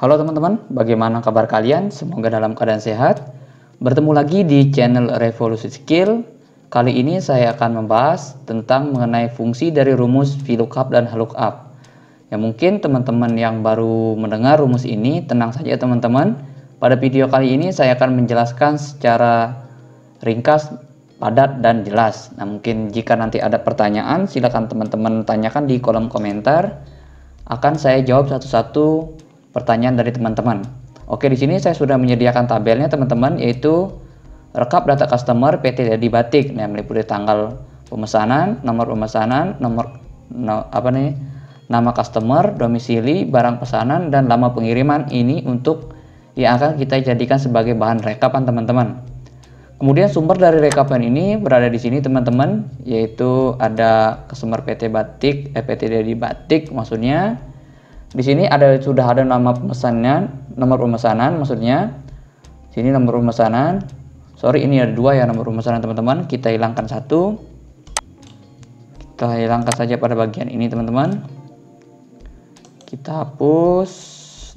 Halo teman-teman, bagaimana kabar kalian? Semoga dalam keadaan sehat. Bertemu lagi di channel Revolusi Skill. Kali ini saya akan membahas tentang mengenai fungsi dari rumus VLOOKUP dan LOOKUP. Ya mungkin teman-teman yang baru mendengar rumus ini, tenang saja teman-teman. Pada video kali ini saya akan menjelaskan secara ringkas, padat, dan jelas. Nah mungkin jika nanti ada pertanyaan, silakan teman-teman tanyakan di kolom komentar. Akan saya jawab satu-satu pertanyaan dari teman-teman. Oke, di sini saya sudah menyediakan tabelnya teman-teman, yaitu rekap data customer PT Dedi Batik. Nah, meliputi tanggal pemesanan, nomor pemesanan, nama customer, domisili, barang pesanan, dan lama pengiriman. Ini untuk yang akan kita jadikan sebagai bahan rekapan teman-teman. Kemudian sumber dari rekapan ini berada di sini teman-teman, yaitu ada customer PT Dedi Batik maksudnya. Di sini sudah ada nama nomor pemesanan maksudnya. Sini nomor pemesanan. Sorry, ini ada dua ya nomor pemesanan teman-teman. Kita hilangkan satu. Kita hilangkan saja pada bagian ini teman-teman. Kita hapus,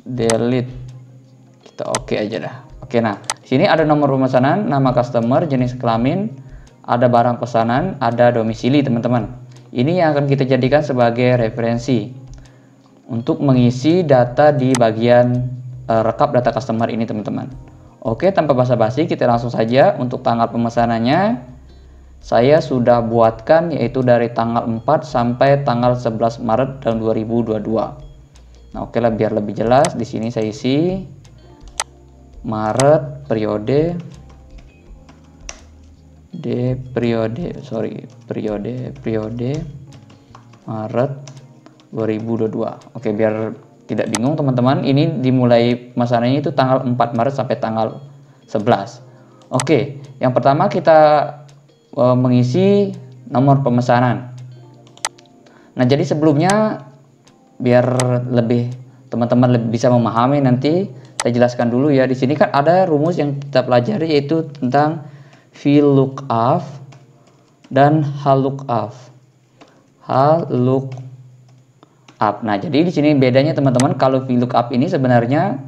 delete. Kita oke aja dah. Oke, nah di sini ada nomor pemesanan, nama customer, jenis kelamin, ada barang pesanan, ada domisili teman-teman. Ini yang akan kita jadikan sebagai referensi untuk mengisi data di bagian rekap data customer ini teman-teman. Oke, tanpa basa-basi kita langsung saja untuk tanggal pemesanannya. Saya sudah buatkan yaitu dari tanggal 4 sampai tanggal 11 Maret tahun 2022. Nah, oke lah, biar lebih jelas di sini saya isi Maret periode Maret 2022. Oke, biar tidak bingung teman-teman, ini dimulai pemesanannya itu tanggal 4 Maret sampai tanggal 11. Oke, yang pertama kita mengisi nomor pemesanan. Nah, jadi sebelumnya biar lebih teman-teman lebih bisa memahami, nanti saya jelaskan dulu ya. Di sini kan ada rumus yang kita pelajari yaitu tentang VLOOKUP dan HLOOKUP. Nah, jadi di sini bedanya teman-teman, kalau VLOOKUP ini sebenarnya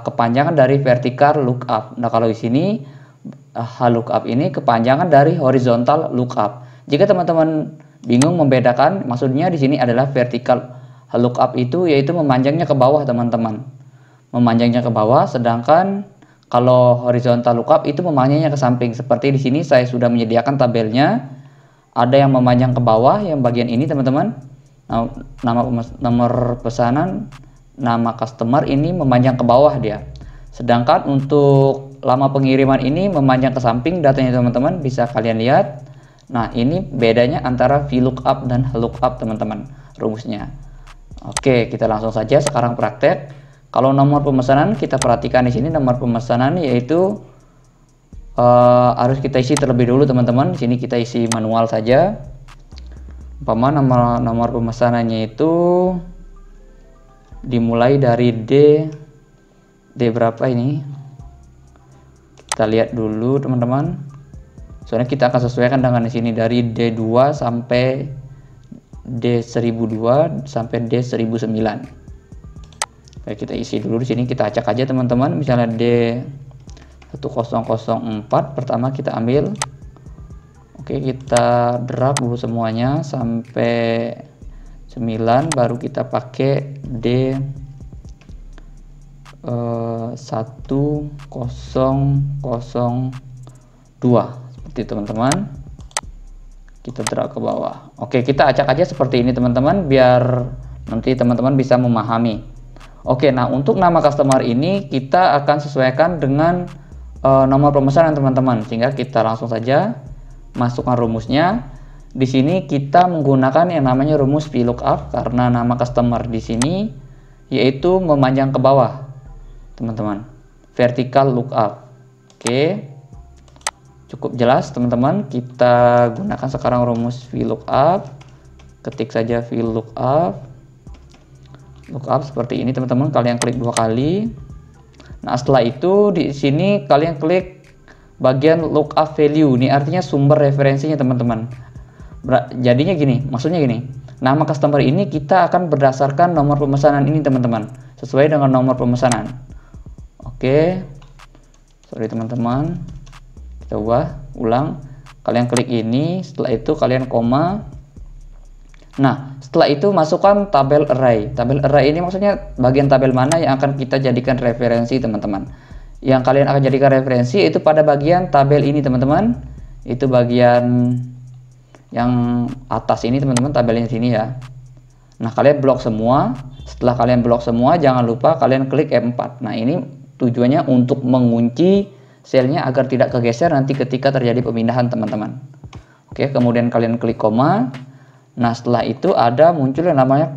kepanjangan dari vertical lookup. Nah, kalau di sini HLOOKUP ini kepanjangan dari horizontal lookup. Jika teman-teman bingung membedakan, maksudnya di sini adalah vertical lookup itu yaitu memanjangnya ke bawah teman-teman. Memanjangnya ke bawah, sedangkan kalau horizontal lookup itu memanjangnya ke samping. Seperti di sini saya sudah menyediakan tabelnya. Ada yang memanjang ke bawah, yang bagian ini teman-teman. Nah, nomor pesanan, nama customer ini memanjang ke bawah dia. Sedangkan untuk lama pengiriman ini memanjang ke samping datanya teman-teman, bisa kalian lihat. Nah, ini bedanya antara VLOOKUP dan HLOOKUP teman-teman rumusnya. Oke, kita langsung saja sekarang praktek. Kalau nomor pemesanan kita perhatikan di sini nomor pemesanan yaitu harus kita isi terlebih dulu teman-teman. Di sini kita isi manual saja. Umpama nomor pemesanannya itu dimulai dari D berapa ini? Kita lihat dulu teman-teman. Soalnya kita akan sesuaikan dengan di sini dari D2 sampai D1002 sampai D1009. Kita isi dulu di sini, kita acak aja teman-teman. Misalnya D1004 pertama kita ambil. Oke, kita drag dulu semuanya sampai 9, baru kita pakai D1002 seperti teman-teman. Kita drag ke bawah. Oke, kita acak aja seperti ini teman-teman biar nanti teman-teman bisa memahami. Oke, nah untuk nama customer ini kita akan sesuaikan dengan nomor pemesanan teman-teman, sehingga kita langsung saja masukkan rumusnya. Di sini kita menggunakan yang namanya rumus VLOOKUP karena nama customer di sini yaitu memanjang ke bawah, teman-teman. Vertical lookup. Oke, cukup jelas teman-teman. Kita gunakan sekarang rumus VLOOKUP. Ketik saja VLOOKUP. Lookup seperti ini teman-teman, kalian klik 2 kali. Nah, setelah itu di sini kalian klik bagian lookup value. Ini artinya sumber referensinya teman-teman. Jadinya gini, maksudnya gini. Nama customer ini kita akan berdasarkan nomor pemesanan ini teman-teman. sesuai dengan nomor pemesanan. Oke, sorry teman-teman, kita ulang. Kalian klik ini, setelah itu kalian koma. Nah, setelah itu masukkan tabel array. Tabel array ini maksudnya bagian tabel mana yang akan kita jadikan referensi teman-teman. Yang kalian akan jadikan referensi itu pada bagian tabel ini teman-teman. Itu bagian yang atas ini teman-teman, tabelnya sini ya. Nah, kalian blok semua. Setelah kalian blok semua, jangan lupa kalian klik F4. Nah, ini tujuannya untuk mengunci selnya agar tidak kegeser nanti ketika terjadi pemindahan teman-teman. Oke, kemudian kalian klik koma. Nah, setelah itu ada muncul yang namanya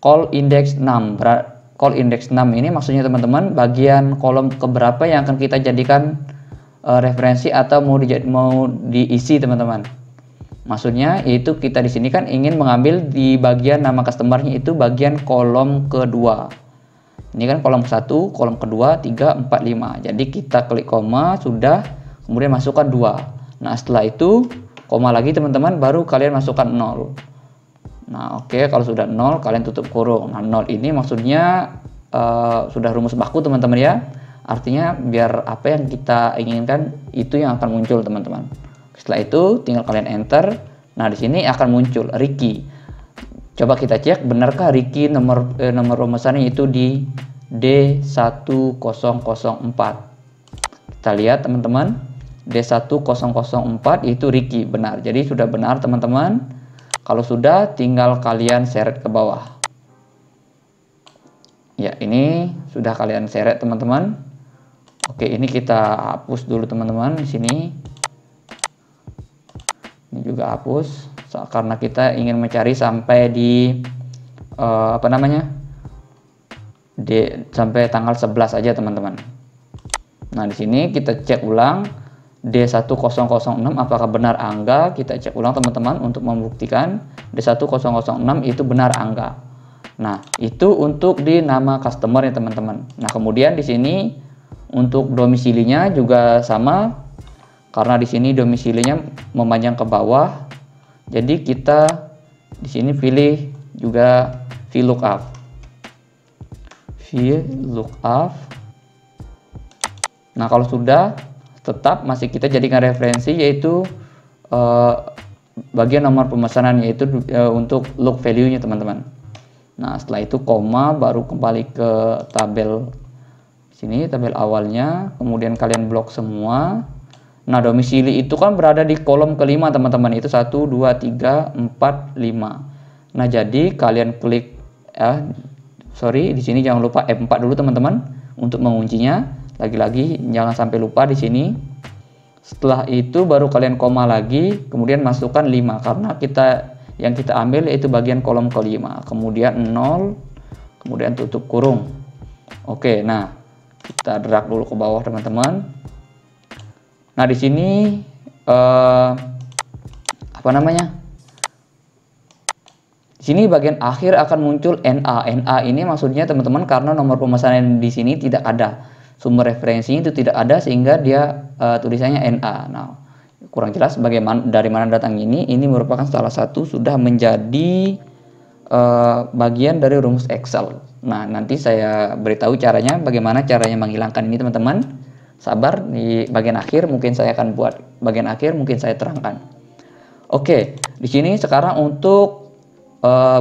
call index 6. Call index 6 ini maksudnya teman-teman bagian kolom keberapa yang akan kita jadikan referensi atau mau diisi teman-teman. Maksudnya yaitu kita di sini kan ingin mengambil di bagian nama customernya itu bagian kolom kedua. Ini kan kolom 1, kolom kedua, 3, 4, 5. Jadi kita klik koma sudah, kemudian masukkan 2. Nah, setelah itu koma lagi teman-teman, baru kalian masukkan 0. Nah, oke, kalau sudah 0 kalian tutup kurung. Nah, 0 ini maksudnya sudah rumus baku teman-teman ya. Artinya biar apa yang kita inginkan itu yang akan muncul teman-teman. Setelah itu tinggal kalian enter. Nah, di sini akan muncul Ricky. Coba kita cek benarkah Ricky nomor pemesannya itu di D1004. Kita lihat teman-teman, D1004 itu Ricky, benar. Jadi sudah benar teman-teman. Kalau sudah tinggal kalian seret ke bawah. Ya, ini sudah kalian seret teman-teman. Oke, ini kita hapus dulu teman-teman di sini. Ini juga hapus karena kita ingin mencari sampai di sampai tanggal 11 aja teman-teman. Nah, di sini kita cek ulang D1006 apakah benar angka. Kita cek ulang teman-teman untuk membuktikan D1006 itu benar angka. Nah, itu untuk di nama customer ya teman-teman. Nah, kemudian di sini untuk domisilinya juga sama. Karena di sini domisilinya memanjang ke bawah, jadi kita di sini pilih juga VLOOKUP. Nah, kalau sudah tetap masih kita jadikan referensi yaitu bagian nomor pemesanan yaitu untuk look value-nya teman-teman. Nah, setelah itu koma baru kembali ke tabel sini, tabel awalnya, kemudian kalian blok semua. Nah, domisili itu kan berada di kolom kelima teman-teman, itu 1, 2, 3, 4, 5. Nah, jadi kalian klik di sini jangan lupa F4 dulu teman-teman untuk menguncinya. Lagi-lagi jangan sampai lupa di sini. Setelah itu baru kalian koma lagi, kemudian masukkan 5 karena yang kita ambil yaitu bagian kolom kelima. Kemudian 0, kemudian tutup kurung. Oke, nah kita drag dulu ke bawah teman-teman. Nah, di sini Di sini bagian akhir akan muncul NA. NA ini maksudnya teman-teman karena nomor pemesanan di sini tidak ada. Sumber referensinya itu tidak ada sehingga dia tulisannya NA. Nah, kurang jelas dari mana datang ini. Ini merupakan salah satu sudah menjadi bagian dari rumus Excel. Nah, nanti saya beritahu bagaimana caranya menghilangkan ini teman-teman. Sabar, di bagian akhir mungkin saya akan terangkan. Oke, di sini sekarang untuk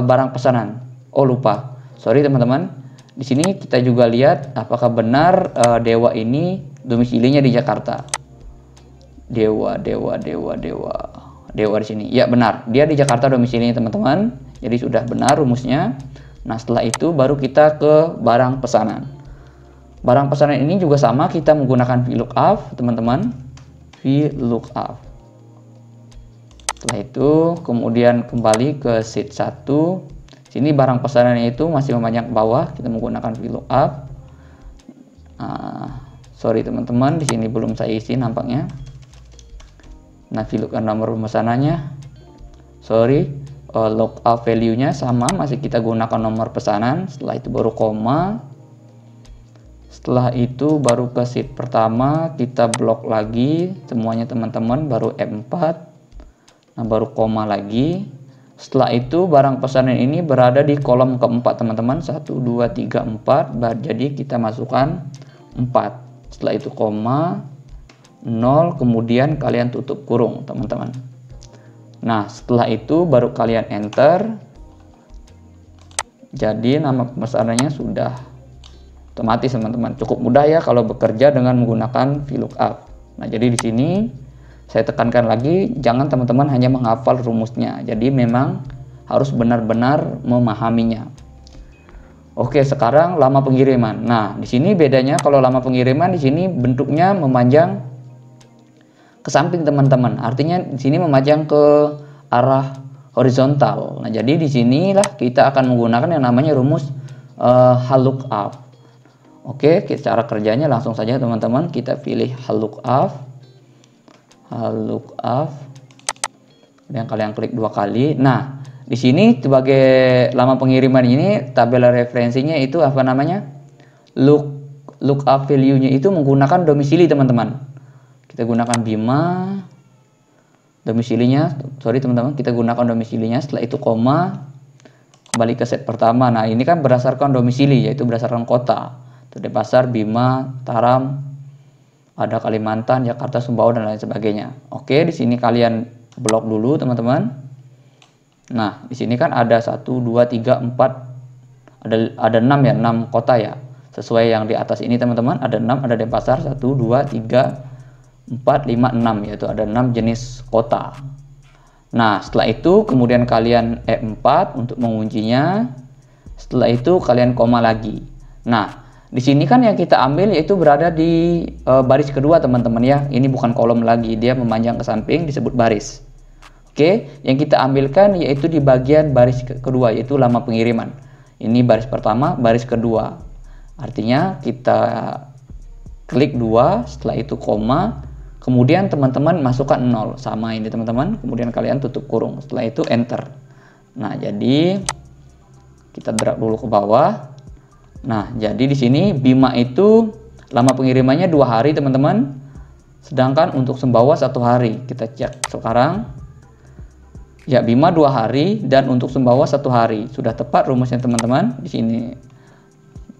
barang pesanan. Oh, lupa. Sorry teman-teman. Di sini kita juga lihat apakah benar Dewa ini domisilinya di Jakarta. Dewa di sini. Ya, benar. Dia di Jakarta domisilinya teman-teman. Jadi sudah benar rumusnya. Nah, setelah itu baru kita ke barang pesanan. Barang pesanan ini juga sama, kita menggunakan VLOOKUP, teman-teman. VLOOKUP. Setelah itu, kemudian kembali ke sheet 1. Sini barang pesanannya itu masih memanjang ke bawah, kita menggunakan VLOOKUP. Sorry teman-teman, di sini belum saya isi nampaknya. Nah, VLOOKUP nomor pemesanannya. Lookup value-nya sama, masih kita gunakan nomor pesanan. Setelah itu baru koma. Setelah itu baru ke sheet pertama, kita blok lagi semuanya teman-teman, baru F4. Nah, baru koma lagi. Setelah itu barang pesanan ini berada di kolom keempat teman-teman, 1, 2, 3, 4. Jadi kita masukkan 4. Setelah itu koma, 0, kemudian kalian tutup kurung teman-teman. Nah setelah itu baru kalian enter. Jadi nama pemesanannya sudah otomatis teman-teman. Cukup mudah ya kalau bekerja dengan menggunakan VLOOKUP. Nah jadi di sini saya tekankan lagi, jangan teman-teman hanya menghafal rumusnya. Jadi memang harus benar-benar memahaminya. Oke, sekarang lama pengiriman. Nah, di sini bedanya kalau lama pengiriman di sini bentuknya memanjang ke samping teman-teman. Artinya di sini memanjang ke arah horizontal. Nah, jadi di sinilah kita akan menggunakan yang namanya rumus VLOOKUP. Oke, cara kerjanya langsung saja teman-teman, kita pilih VLOOKUP. Dan kalian klik 2 kali. Nah, di sini sebagai lama pengiriman ini tabel referensinya itu apa namanya? Lookup value-nya itu menggunakan domisili teman-teman. Kita gunakan Bima domisilinya, teman-teman, kita gunakan domisilinya. Setelah itu koma, kembali ke set pertama. Nah, ini kan berdasarkan domisili, yaitu berdasarkan kota. Denpasar, Bima, Taram, ada Kalimantan, Jakarta, Sumbawa, dan lain sebagainya. Oke, di sini kalian blok dulu teman-teman. Nah, di sini kan ada 1, 2, 3, 4, ada 6 ya, 6 kota ya. Sesuai yang di atas ini teman-teman, ada 6, ada Denpasar, 1, 2, 3, 4, 5, 6, yaitu ada 6 jenis kota. Nah, setelah itu kemudian kalian F4 untuk menguncinya. Setelah itu kalian koma lagi. Nah, di sini kan yang kita ambil yaitu berada di baris kedua teman-teman ya. Ini bukan kolom lagi, dia memanjang ke samping disebut baris. Oke, yang kita ambilkan yaitu di bagian baris kedua, yaitu lama pengiriman. Ini baris pertama, baris kedua. Artinya kita klik 2, setelah itu koma, kemudian teman-teman masukkan 0, sama ini teman-teman. Kemudian kalian tutup kurung, setelah itu enter. Nah, jadi kita drag dulu ke bawah. Nah, jadi di sini Bima itu lama pengirimannya 2 hari teman-teman, sedangkan untuk Sumbawa 1 hari. Kita cek sekarang. Ya, Bima 2 hari dan untuk Sumbawa 1 hari. Sudah tepat rumusnya teman-teman di sini.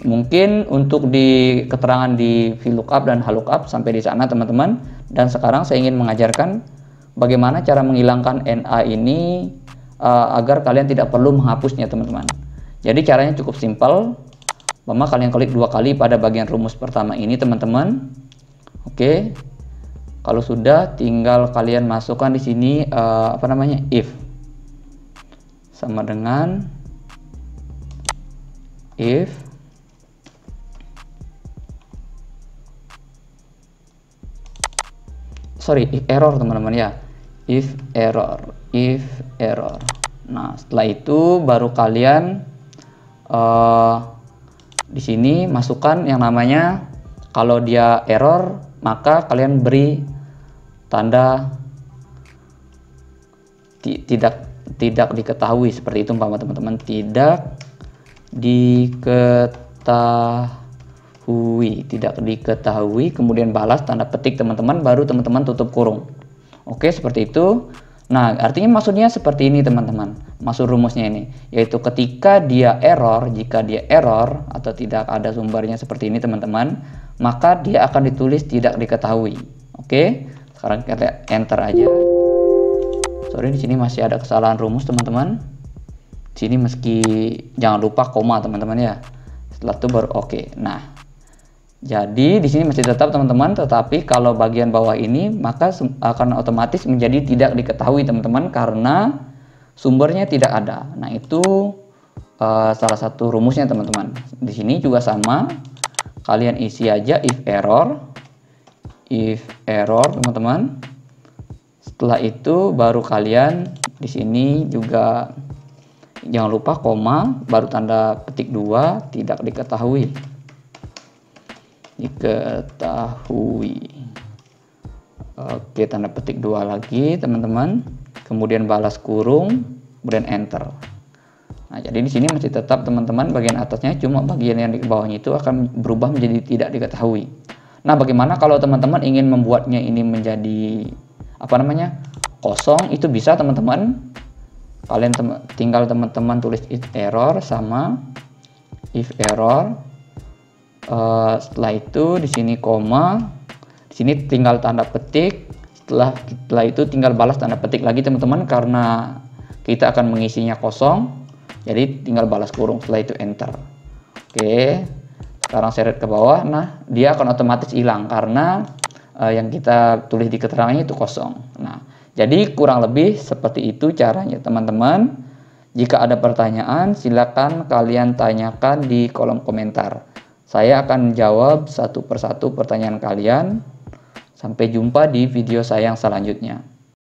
Mungkin untuk di keterangan di VLOOKUP dan HLOOKUP sampai di sana teman-teman. Dan sekarang saya ingin mengajarkan bagaimana cara menghilangkan NA ini agar kalian tidak perlu menghapusnya teman-teman. Jadi caranya cukup simpel. Mama kalian klik 2 kali pada bagian rumus pertama ini teman-teman. Oke. Kalau sudah tinggal kalian masukkan di sini apa namanya? If. Sama dengan if error teman-teman ya. If error. Nah, setelah itu baru kalian di sini masukkan yang namanya, kalau dia error maka kalian beri tanda tidak diketahui seperti itu umpama teman-teman, tidak diketahui, kemudian balas tanda petik teman-teman, baru teman-teman tutup kurung. Oke, seperti itu. Nah, artinya maksudnya seperti ini teman-teman, maksud rumusnya ini, yaitu ketika dia error, jika dia error atau tidak ada sumbernya seperti ini teman-teman, maka dia akan ditulis tidak diketahui. Oke, sekarang kita enter aja. Sorry, di sini masih ada kesalahan rumus teman-teman. Di sini meski jangan lupa koma teman-teman ya. Setelah itu baru oke. Nah, jadi di sini masih tetap teman-teman, tetapi kalau bagian bawah ini maka akan otomatis menjadi tidak diketahui teman-teman karena sumbernya tidak ada. Nah, itu salah satu rumusnya teman-teman. Di sini juga sama, kalian isi aja if error teman-teman. Setelah itu baru kalian di sini juga jangan lupa koma, baru tanda petik 2, tidak diketahui. Oke, tanda petik 2 lagi teman-teman, kemudian balas kurung, kemudian enter. Nah, jadi di sini masih tetap teman-teman bagian atasnya, cuma bagian yang di bawahnya itu akan berubah menjadi tidak diketahui. Nah, bagaimana kalau teman-teman ingin membuatnya ini menjadi apa namanya kosong? Itu bisa teman-teman. kalian tinggal teman-teman tulis if error sama if error. Setelah itu di sini koma, di sini tinggal tanda petik. Setelah itu tinggal balas tanda petik lagi teman-teman, karena kita akan mengisinya kosong, jadi tinggal balas kurung. Setelah itu enter. Oke, sekarang seret ke bawah. Nah, dia akan otomatis hilang karena yang kita tulis di keterangannya itu kosong. Nah, jadi kurang lebih seperti itu caranya teman-teman. Jika ada pertanyaan, silakan kalian tanyakan di kolom komentar. Saya akan jawab satu persatu pertanyaan kalian. Sampai jumpa di video saya yang selanjutnya.